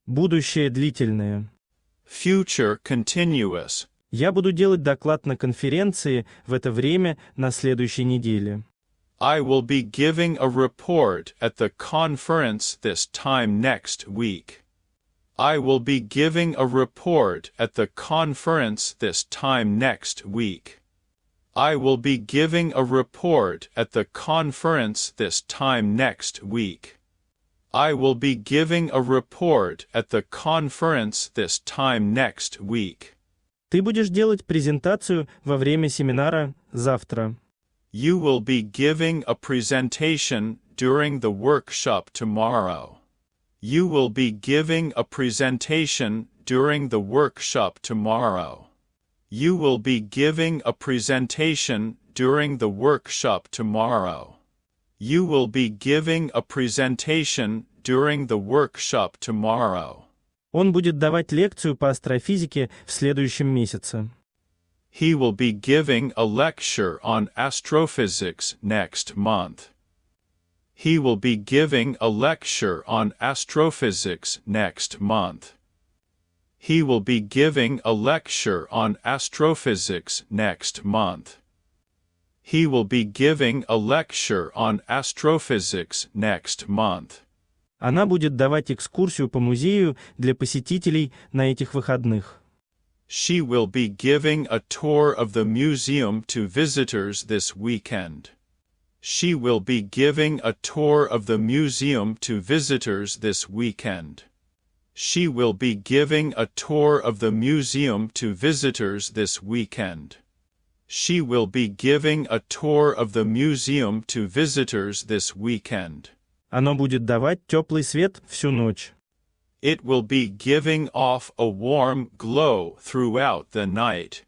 Будущее длительное. Future continuous. Я буду делать доклад на конференции в это время на следующей неделе. I will be giving a report at the conference this time next week. I will be giving a report at the conference this time next week. I will be giving a report at the conference this time next week. I will be giving a report at the conference this time next week. Ты будешь делать презентацию во время семинара завтра. You will be giving a presentation during the workshop tomorrow. You will be giving a presentation during the workshop tomorrow. You will be giving a presentation during the workshop tomorrow. You will be giving a presentation during the workshop tomorrow. Он будет давать лекцию по астрофизике в следующем месяце. He will be giving a lecture on astrophysics next month. He will be giving a lecture on astrophysics next month. He will be giving a lecture on astrophysics next month. He will be giving a lecture on astrophysics next month. Она будет давать экскурсию по музею для посетителей на этих выходных. She will be giving a tour of the museum to visitors this weekend. She will be giving a tour of the museum to visitors this weekend. She will be giving a tour of the museum to visitors this weekend. She will be giving a tour of the museum to visitors this weekend. Оно будет давать теплый свет всю ночь. It will be giving off a warm glow throughout the night.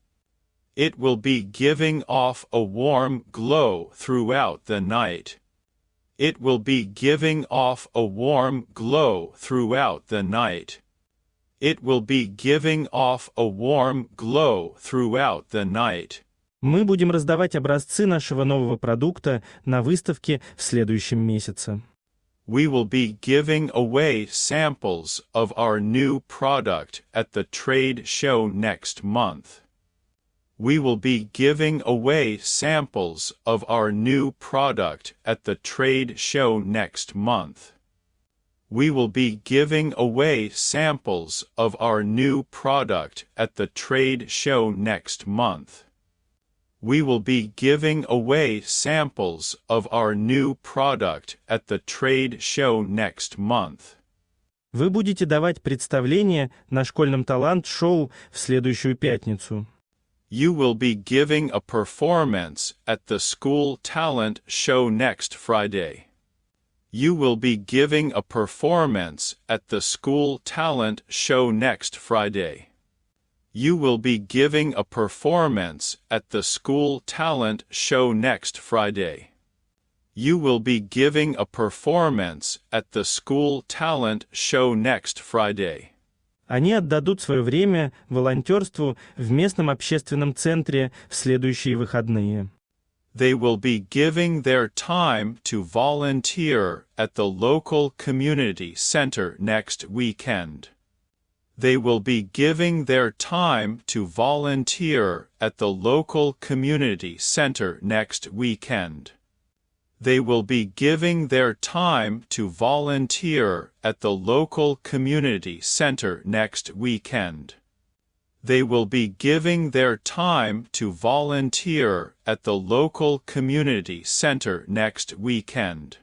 It will be giving off a warm glow throughout the night. It will be giving off a warm glow throughout the night. It will be giving off a warm glow throughout the night. Мы будем раздавать образцы нашего нового продукта на выставке в следующем месяце. We will be giving away samples of our new product at the trade show next month. We will be giving away samples of our new product at the trade show next month. We will be giving away samples of our new product at the trade show next month. We will be giving away samples of our new product at the trade show next month. Вы будете давать представление на школьном талант-шоу в следующую пятницу. You will be giving a performance at the school talent show next Friday. You will be giving a performance at the school talent show next Friday. You will be giving a performance at the school talent show next Friday. You will be giving a performance at the school talent show next Friday. Они отдадут свое время волонтерству в местном общественном центре в следующие выходные. They will be giving their time to volunteer at the local community center next weekend. They will be giving their time to volunteer at the local community center next weekend. They will be giving their time to volunteer at the local community center next weekend. They will be giving their time to volunteer at the local community center next weekend.